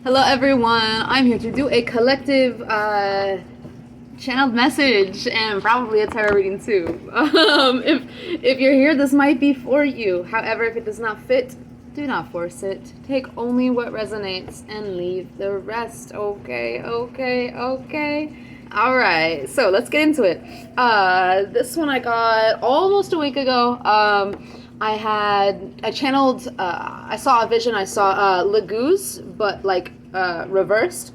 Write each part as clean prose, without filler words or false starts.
Hello everyone, I'm here to do a collective channeled message and probably a tarot reading too. If you're here, this might be for you. However, if it does not fit, do not force it. Take only what resonates and leave the rest. Okay. Alright, so let's get into it. This one I got almost a week ago. I channeled, I saw a vision, I saw Laguz, but like reversed,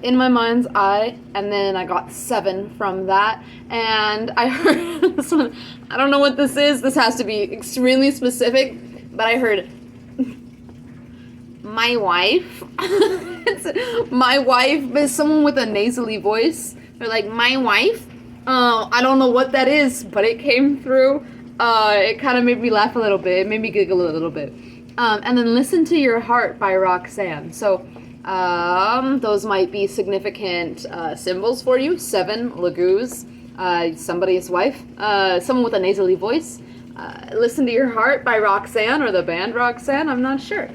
in my mind's eye, and then I got 7 from that, and I heard this one, I don't know what this is, this has to be extremely specific, but I heard, my wife, it's my wife, but someone with a nasally voice, they're like, my wife, I don't know what that is, but it came through. It kind of made me laugh a little bit. It made me giggle a little bit. And then Listen to Your Heart by Roxanne. So those might be significant symbols for you. 7, Laguz, somebody's wife, someone with a nasally voice. Listen to Your Heart by Roxanne, or the band Roxanne, I'm not sure.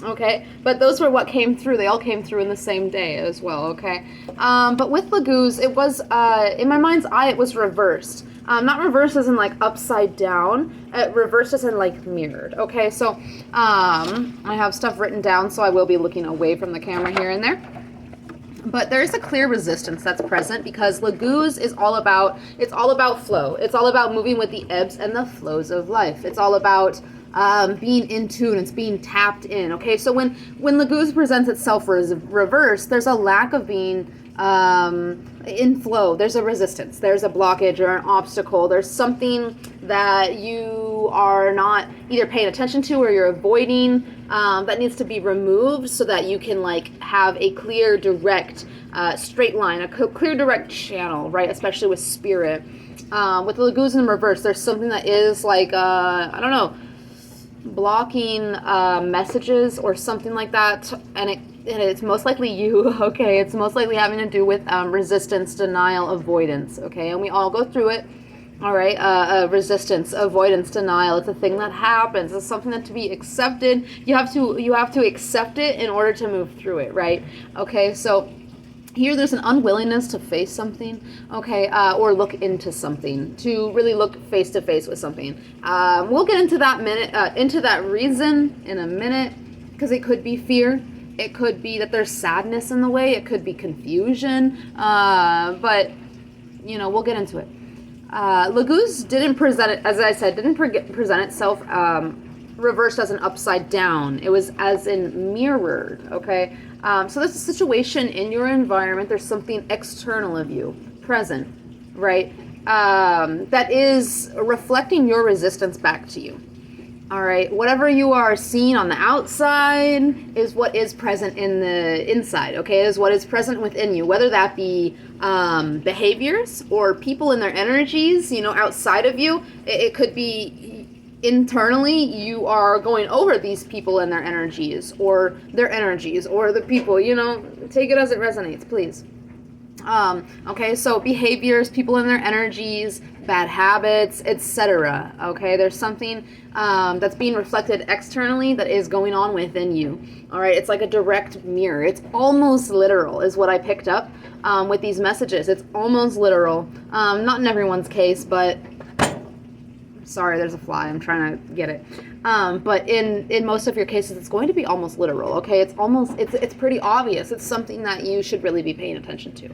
Okay, but those were what came through. They all came through in the same day as well, okay? But with Laguz, it was, in my mind's eye, it was reversed. Not reversed as in like upside down, reversed as in like mirrored, okay? So I have stuff written down, so I will be looking away from the camera here and there. But there is a clear resistance that's present because Laguz is all about, it's all about flow. It's all about moving with the ebbs and the flows of life. It's all about being in tune, it's being tapped in, okay? So when Laguz presents itself as reverse, there's a lack of being in flow. There's a resistance, there's a blockage or an obstacle, there's something that you are not either paying attention to or you're avoiding, that needs to be removed so that you can like have a clear, direct, straight line, a clear, direct channel, right? Especially with spirit. With Laguz in reverse, there's something that is like, I don't know, blocking messages or something like that, and it's most likely you, okay? It's most likely having to do with resistance, denial, avoidance, okay? And we all go through it, all right? Resistance, avoidance, denial, it's a thing that happens. It's something that to be accepted. You have to accept it in order to move through it, right? Okay, so here there's an unwillingness to face something, okay, or look into something, to really look face to face with something. We'll get into that reason in a minute, because it could be fear. It could be that there's sadness in the way. It could be confusion, but, you know, we'll get into it. Laguz didn't present it, as I said, present itself reversed as an upside down. It was as in mirrored, okay? So there's a situation in your environment, there's something external of you, present, right? That is reflecting your resistance back to you. All right, whatever you are seeing on the outside is what is present in the inside, okay? Is what is present within you, whether that be behaviors or people and their energies, you know, outside of you. It could be internally you are going over these people and their energies, or the people, you know, take it as it resonates, please. Okay, so behaviors, people and their energies, bad habits, etc. Okay, there's something that's being reflected externally that is going on within you. All right, it's like a direct mirror. It's almost literal is what I picked up with these messages. It's almost literal. Not in everyone's case, but sorry, there's a fly. I'm trying to get it. But in most of your cases, it's going to be almost literal, okay? It's pretty obvious. It's something that you should really be paying attention to,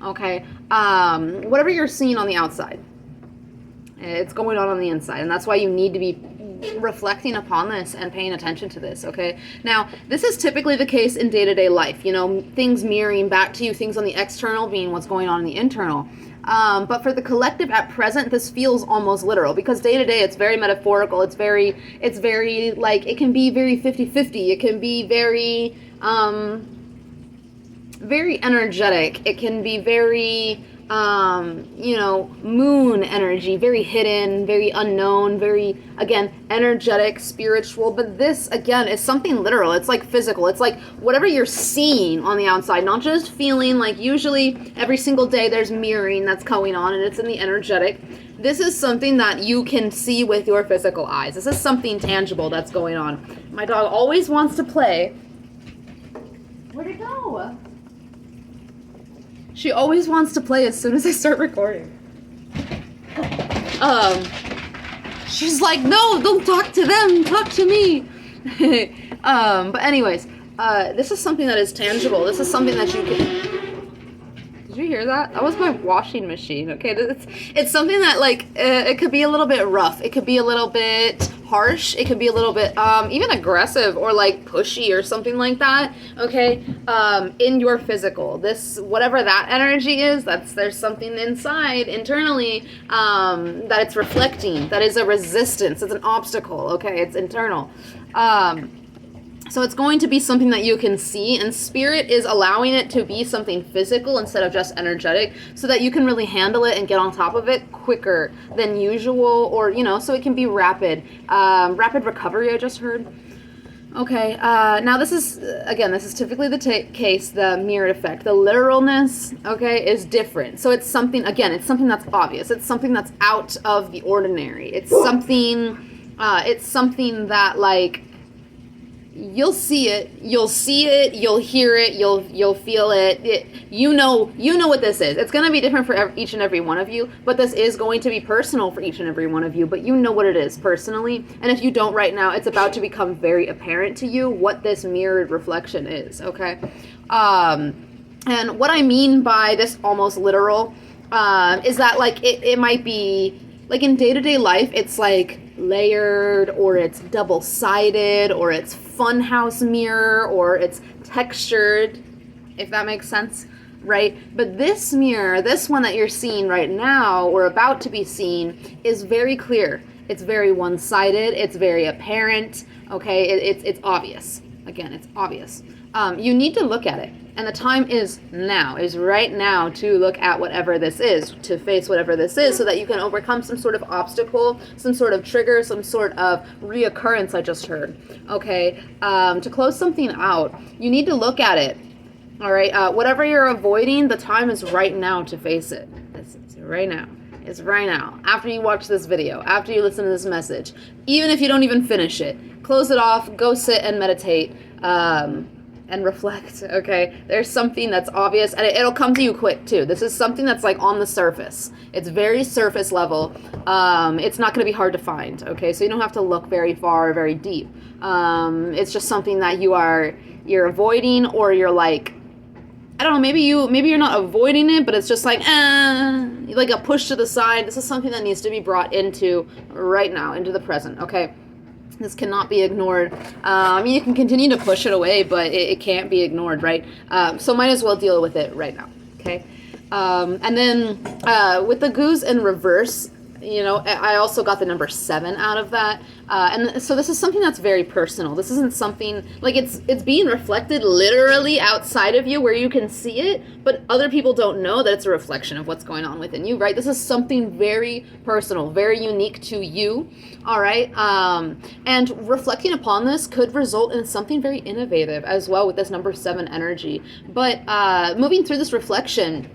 okay? Whatever you're seeing on the outside, it's going on the inside, and that's why you need to be reflecting upon this and paying attention to this, okay? Now, this is typically the case in day-to-day life, you know, things mirroring back to you, things on the external being what's going on in the internal. But for the collective at present, this feels almost literal, because day to day it's very metaphorical. It's very like, it can be very 50-50. It can be very, very energetic. It can be very, you know, moon energy, very hidden, very unknown, very, again, energetic, spiritual. But this, again, is something literal. It's like physical. It's like whatever you're seeing on the outside, not just feeling. Like usually every single day there's mirroring that's going on, and it's in the energetic. This is something that you can see with your physical eyes. This is something tangible that's going on. My dog always wants to play Where'd it go? She always wants to play as soon as I start recording. She's like, no, don't talk to them, talk to me. But anyways, this is something that is tangible. This is something that you can... Did you hear that? That was my washing machine, okay? It's something that, like, it could be a little bit rough. It could be a little bit harsh. It could be a little bit, even aggressive or, like, pushy or something like that, okay? In your physical. This, whatever that energy is, there's something inside, internally, that it's reflecting. That is a resistance. It's an obstacle, okay? It's internal. So it's going to be something that you can see, and spirit is allowing it to be something physical instead of just energetic, so that you can really handle it and get on top of it quicker than usual, or, you know, so it can be rapid. Rapid recovery, I just heard. Okay, now this is typically the case, the mirrored effect. The literalness, okay, is different. So it's something, again, it's something that's obvious. It's something that's out of the ordinary. It's something that, like, you'll see it, you'll hear it, you'll feel it. You know what this is. It's going to be different for each and every one of you, but this is going to be personal for each and every one of you, but you know what it is personally. And if you don't right now, it's about to become very apparent to you what this mirrored reflection is, okay? And what I mean by this almost literal is that, like, it might be, like, in day-to-day life, it's like layered, or it's double-sided, or it's funhouse mirror, or it's textured, if that makes sense, right? But this mirror, this one that you're seeing right now, or about to be seen, is very clear. It's very one-sided. It's very apparent, okay? It's obvious. Again, it's obvious. You need to look at it. And the time is now, is right now to look at whatever this is, to face whatever this is, so that you can overcome some sort of obstacle, some sort of trigger, some sort of reoccurrence I just heard, okay? To close something out, you need to look at it, all right? Whatever you're avoiding, the time is right now to face it. It's right now. It's right now. After you watch this video, after you listen to this message, even if you don't even finish it, close it off, go sit and meditate, and reflect, okay? There's something that's obvious, and it'll come to you quick, too. This is something that's, like, on the surface. It's very surface level. It's not going to be hard to find, okay? So you don't have to look very far or very deep. It's just something that you're avoiding, or you're, like, I don't know, maybe you're not avoiding it, but it's just like a push to the side. This is something that needs to be brought into right now, into the present, okay? This cannot be ignored. I mean, you can continue to push it away, but it can't be ignored, right? So might as well deal with it right now, okay? And then with the goose in reverse, you know, I also got the number 7 out of that. And so this is something that's very personal. This isn't something, like, it's being reflected literally outside of you where you can see it, but other people don't know that it's a reflection of what's going on within you, right? This is something very personal, very unique to you, all right? And reflecting upon this could result in something very innovative as well with this number 7 energy. But moving through this reflection,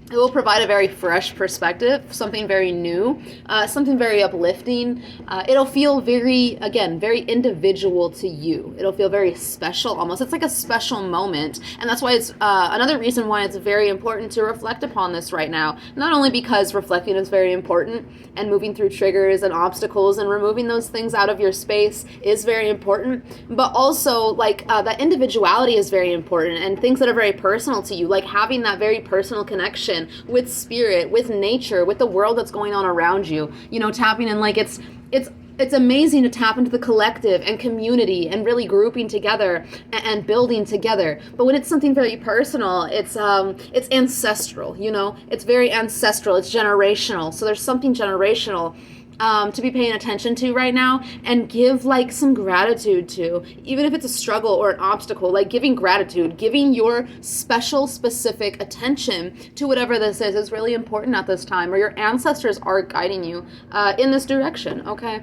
it will provide a very fresh perspective, something very new, something very uplifting. It'll feel very individual to you. It'll feel very special almost. It's like a special moment. And that's why it's another reason why it's very important to reflect upon this right now. Not only because reflecting is very important and moving through triggers and obstacles and removing those things out of your space is very important, but also, like, that individuality is very important, and things that are very personal to you, like having that very personal connection with spirit, with nature, with the world that's going on around you, you know, tapping in, like, it's amazing to tap into the collective and community and really grouping together and building together. But when it's something very personal, it's ancestral, you know, it's very ancestral, it's generational. So there's something generational to be paying attention to right now, and give, like, some gratitude to, even if it's a struggle or an obstacle, like giving gratitude, giving your special, specific attention to whatever this is really important at this time, or your ancestors are guiding you in this direction, okay?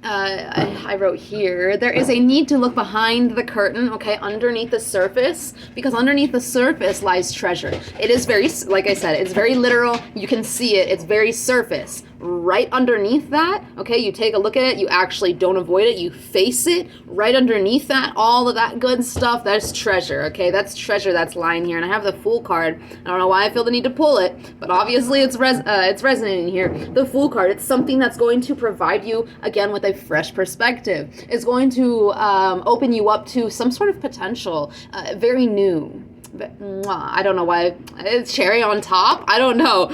I wrote here, there is a need to look behind the curtain, okay, underneath the surface, because underneath the surface lies treasure. It is very, like I said, it's very literal. You can see it. It's very surface. right underneath that, okay, you take a look at it, you actually don't avoid it, you face it, right underneath that, all of that good stuff, that's treasure, okay? That's treasure that's lying here. And I have the Fool card. I don't know why I feel the need to pull it, but obviously it's resonating here. The Fool card, it's something that's going to provide you, again, with a fresh perspective. It's going to open you up to some sort of potential, very new. I don't know why. It's cherry on top? I don't know.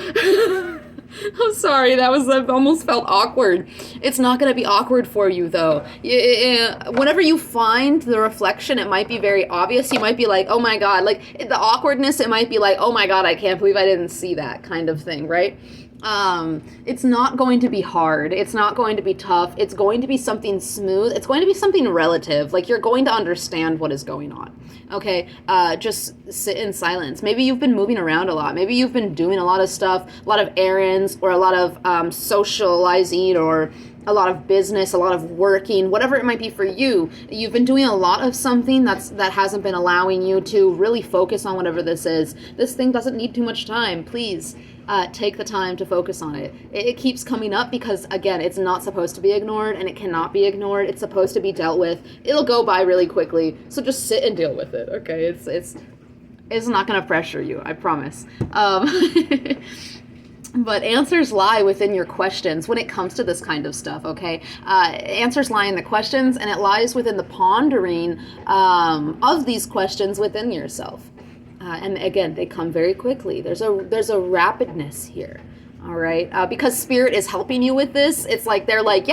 I'm sorry, that almost felt awkward. It's not going to be awkward for you, though. Whenever you find the reflection, it might be very obvious. You might be like, oh my God, like the awkwardness, it might be like, oh my God, I can't believe I didn't see that kind of thing, right? It's not going to be hard. It's not going to be tough. It's going to be something smooth. It's going to be something relative. Like you're going to understand what is going on. Okay. Just sit in silence. Maybe you've been moving around a lot. Maybe you've been doing a lot of stuff, a lot of errands, or a lot of socializing, or a lot of business, a lot of working, whatever it might be for you. You've been doing a lot of something that hasn't been allowing you to really focus on whatever this is. This thing doesn't need too much time. Please take the time to focus on it. It keeps coming up because, again, it's not supposed to be ignored, and it cannot be ignored. It's supposed to be dealt with. It'll go by really quickly, so just sit and deal with it, okay? It's not going to pressure you, I promise. But answers lie within your questions when it comes to this kind of stuff, okay? Answers lie in the questions, and it lies within the pondering of these questions within yourself. And again, they come very quickly. There's a rapidness here, all right? Because Spirit is helping you with this. It's like they're like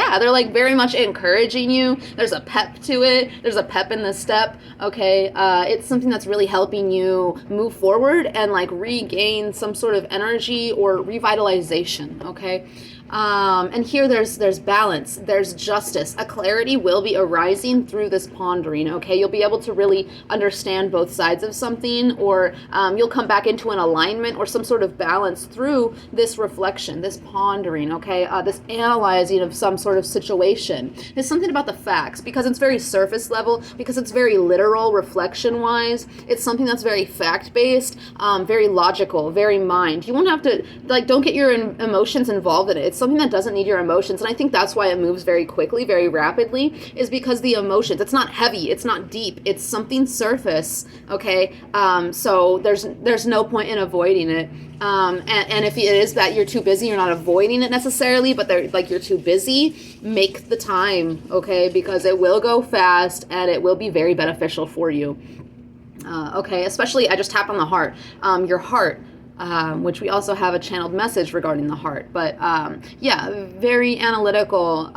very much encouraging you. There's a pep to it. There's a pep in the step, okay? It's something that's really helping you move forward and like regain some sort of energy or revitalization, okay? And here there's balance, there's justice. A clarity will be arising through this pondering, okay? You'll be able to really understand both sides of something, or you'll come back into an alignment or some sort of balance through this reflection, this pondering, okay? This analyzing of some sort of situation. There's something about the facts, because it's very surface level, because it's very literal reflection-wise. It's something that's very fact-based, very logical, very mind. You won't have to, like, don't get your emotions involved in it. It's something that doesn't need your emotions, and I think that's why it moves very quickly, very rapidly, is because the emotions, it's not heavy, it's not deep, it's something surface, okay? So there's no point in avoiding it. And if it is that you're too busy, you're not avoiding it necessarily, but you're too busy, make the time, okay? Because it will go fast, and it will be very beneficial for you. Okay, especially, I just tap on the heart. Your heart, which we also have a channeled message regarding the heart. But yeah, very analytical.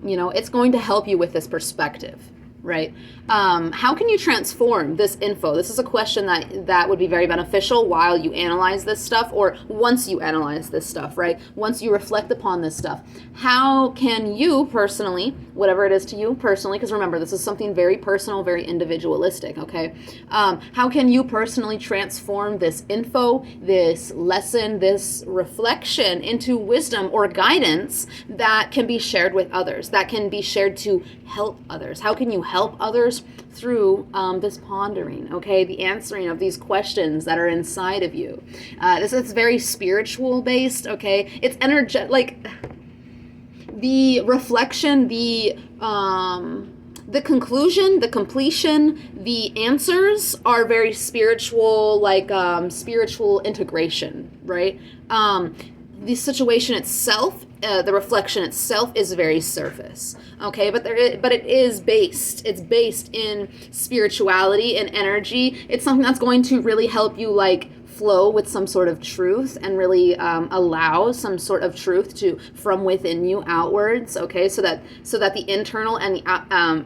It's going to help you with this perspective, right? How can you transform this info? This is a question that would be very beneficial while you analyze this stuff, or once you analyze this stuff, right? Once you reflect upon this stuff. How can you personally, whatever it is to you personally, because remember, this is something very personal, very individualistic, okay? How can you personally transform this info, this lesson, this reflection into wisdom or guidance that can be shared with others, that can be shared to help others? How can you help others through this pondering, okay? The answering of these questions that are inside of you. This is very spiritual based, okay? It's energetic, like the reflection, the conclusion, the completion, the answers are very spiritual, like spiritual integration, right? The situation itself, the reflection itself is very surface, okay? But it is based. It's based in spirituality and energy. It's something that's going to really help you like flow with some sort of truth and really allow some sort of truth to from within you outwards, okay? So that the internal and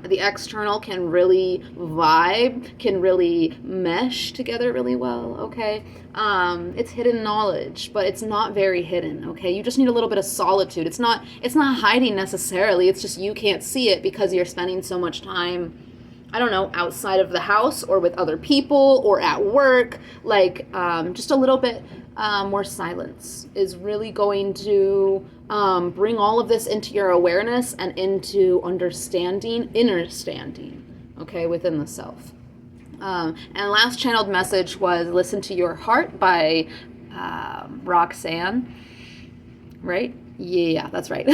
the external can really vibe, can really mesh together really well, okay? It's hidden knowledge, but it's not very hidden, okay? You just need a little bit of solitude. It's not hiding necessarily. It's just you can't see it because you're spending so much time, I don't know, outside of the house or with other people or at work. Like just a little bit more silence is really going to bring all of this into your awareness and into understanding, inner standing, okay, within the self. And last channeled message was Listen to Your Heart by Roxanne. right? Yeah, that's right.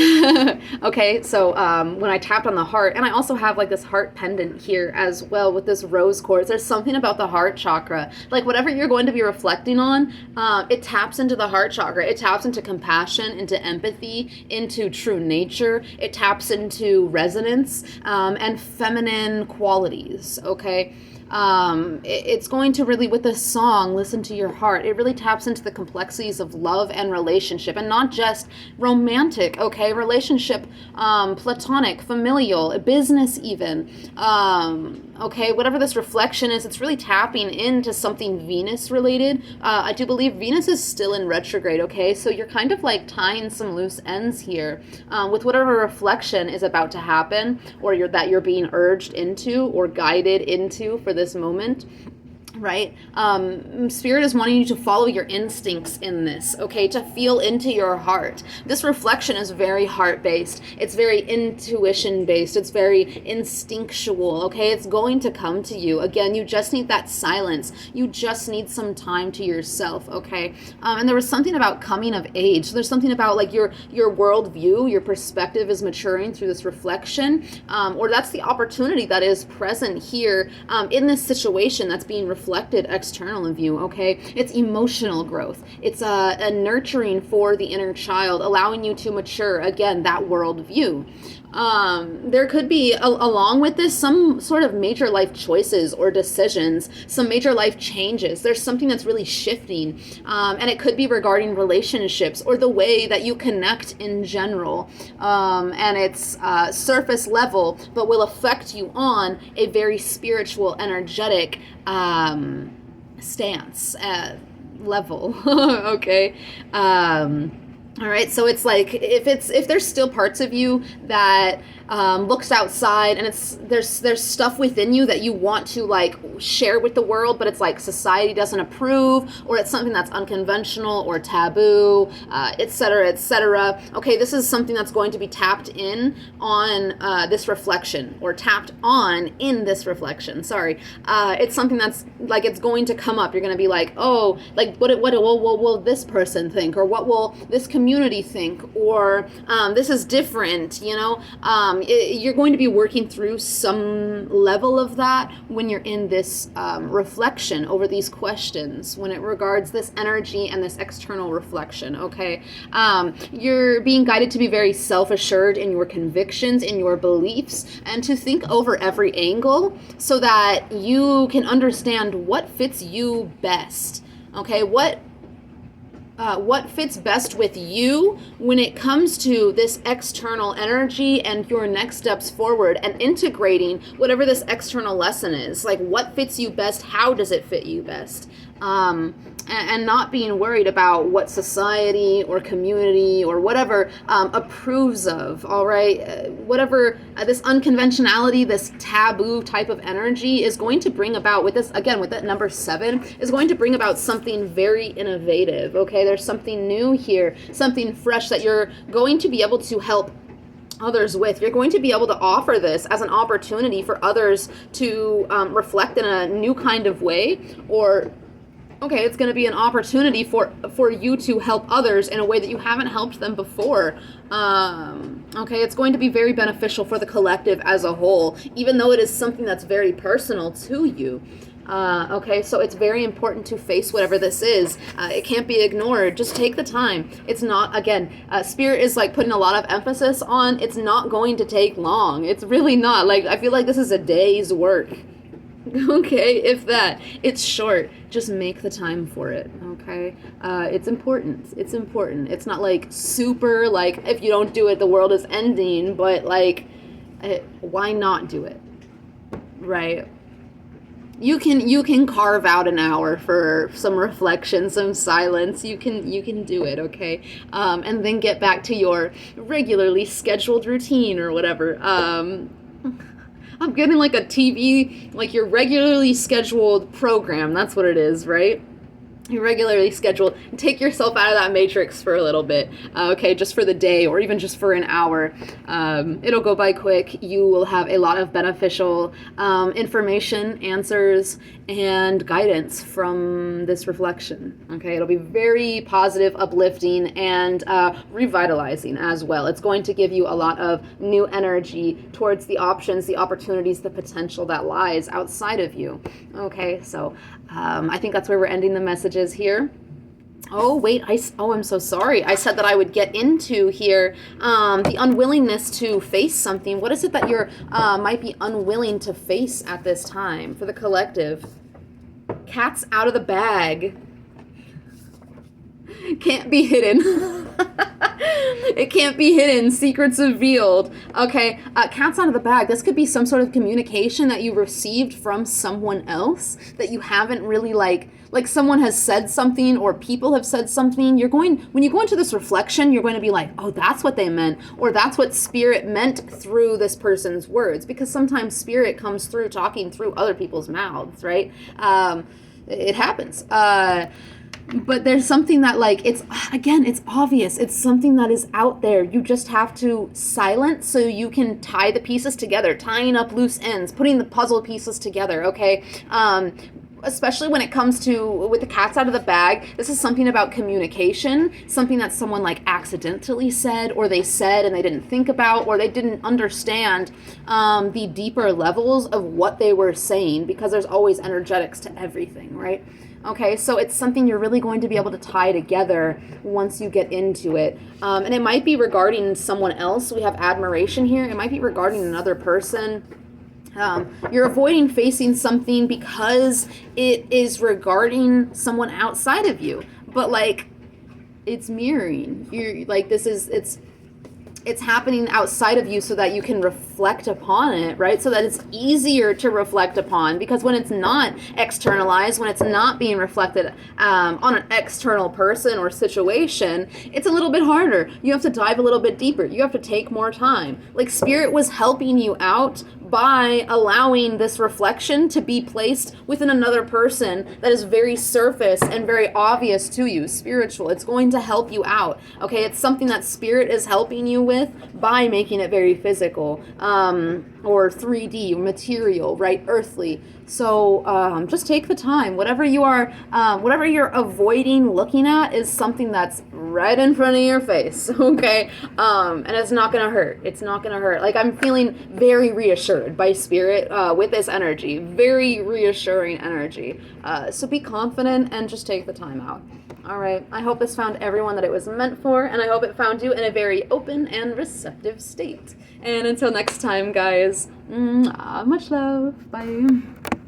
Okay, so when I tapped on the heart, and I also have like this heart pendant here as well with this rose quartz, there's something about the heart chakra. Like whatever you're going to be reflecting on, it taps into the heart chakra. It taps into compassion, into empathy, into true nature. It taps into resonance and feminine qualities, okay? It's going to really, with this song, Listen to Your Heart, it really taps into the complexities of love and relationship, and not just romantic, okay, relationship, platonic, familial, business even, okay, whatever this reflection is, it's really tapping into something Venus related. I do believe Venus is still in retrograde, okay, so you're kind of like tying some loose ends here with whatever reflection is about to happen, or that you're being urged into or guided into for this moment, right? Spirit is wanting you to follow your instincts in this, okay? To feel into your heart. This reflection is very heart-based. It's very intuition-based. It's very instinctual, okay? It's going to come to you. Again, you just need that silence. You just need some time to yourself, okay? And there was something about coming of age. So there's something about like your worldview, your perspective is maturing through this reflection, or that's the opportunity that is present here in this situation that's being reflected external of you, okay? It's emotional growth. It's a nurturing for the inner child, allowing you to mature, again, that worldview. There could be, along with this, some sort of major life choices or decisions, some major life changes. There's something that's really shifting, and it could be regarding relationships or the way that you connect in general, and it's surface level, but will affect you on a very spiritual, energetic stance level, okay? All right, so it's like if there's still parts of you that looks outside, and there's stuff within you that you want to like share with the world, but it's like society doesn't approve, or it's something that's unconventional or taboo, etc., etc. Okay, this is something that's going to be tapped in on this reflection, or tapped on in this reflection. Sorry, it's something that's like it's going to come up. You're going to be like, oh, like what will this person think, or what will this community think, or this is different, you know. You're going to be working through some level of that when you're in this reflection over these questions, when it regards this energy and this external reflection, okay? You're being guided to be very self-assured in your convictions, in your beliefs, and to think over every angle so that you can understand what fits you best, okay? What fits best with you when it comes to this external energy and your next steps forward, and integrating whatever this external lesson is. Like, what fits you best? How does it fit you best? And not being worried about what society or community or whatever approves of, all right? Whatever this unconventionality, this taboo type of energy is going to bring about with this, again, with that number 7, is going to bring about something very innovative, okay? There's something new here, something fresh that you're going to be able to help others with. You're going to be able to offer this as an opportunity for others to reflect in a new kind of way, or okay, it's going to be an opportunity for you to help others in a way that you haven't helped them before. Okay, it's going to be very beneficial for the collective as a whole, even though it is something that's very personal to you. Okay, so it's very important to face whatever this is. It can't be ignored. Just take the time. It's not, again, Spirit is like putting a lot of emphasis on it's not going to take long. It's really not. Like, I feel like this is a day's work. Okay, if that. It's short. Just make the time for it, okay? It's important. It's important. It's not like super, like, if you don't do it, the world is ending, but like, why not do it, right? You can carve out an hour for some reflection, some silence. You can do it, okay? And then get back to your regularly scheduled routine or whatever. I'm getting like a TV, like your regularly scheduled program. That's what it is, right? Regularly scheduled. Take yourself out of that matrix for a little bit, okay, just for the day or even just for an hour. It'll go by quick. You will have a lot of beneficial information, answers, and guidance from this reflection. Okay, it'll be very positive, uplifting, and revitalizing as well. It's going to give you a lot of new energy towards the options, the opportunities, the potential that lies outside of you. Okay, so I think that's where we're ending the messages here. Oh, wait, I'm so sorry. I said that I would get into here the unwillingness to face something. What is it that you're might be unwilling to face at this time for the collective? Cat's out of the bag. Can't be hidden. It can't be hidden. Secrets revealed. Okay, cat's out of the bag. This could be some sort of communication that you received from someone else that you haven't really like someone has said something or people have said something. When you go into this reflection, you're going to be like, oh, that's what they meant, or that's what spirit meant through this person's words, because sometimes spirit comes through talking through other people's mouths, right? It happens. But there's something that it's obvious. It's something that is out there. You just have to silence so you can tie the pieces together, tying up loose ends, putting the puzzle pieces together, okay? Especially when it comes to, with the cat's out of the bag, this is something about communication, something that someone accidentally said, or they said and they didn't think about, or they didn't understand the deeper levels of what they were saying, because there's always energetics to everything, right? Okay, so it's something you're really going to be able to tie together once you get into it. And it might be regarding someone else. We have admiration here. It might be regarding another person. You're avoiding facing something because it is regarding someone outside of you. But it's mirroring. It's happening outside of you so that you can reflect upon it, right? So that it's easier to reflect upon, because when it's not externalized, when it's not being reflected on an external person or situation, it's a little bit harder. You have to dive a little bit deeper. You have to take more time. Spirit was helping you out by allowing this reflection to be placed within another person that is very surface and very obvious to you, spiritual. It's going to help you out, okay? It's something that spirit is helping you with by making it very physical, or 3D, material, right? Earthly. So just take the time. Whatever you're avoiding looking at is something that's right in front of your face, okay? And it's not gonna hurt. It's not gonna hurt. I'm feeling very reassured by spirit with this energy. Very reassuring energy. So be confident and just take the time out. All right. I hope this found everyone that it was meant for, and I hope it found you in a very open and receptive state. And until next time, guys, much love. Bye.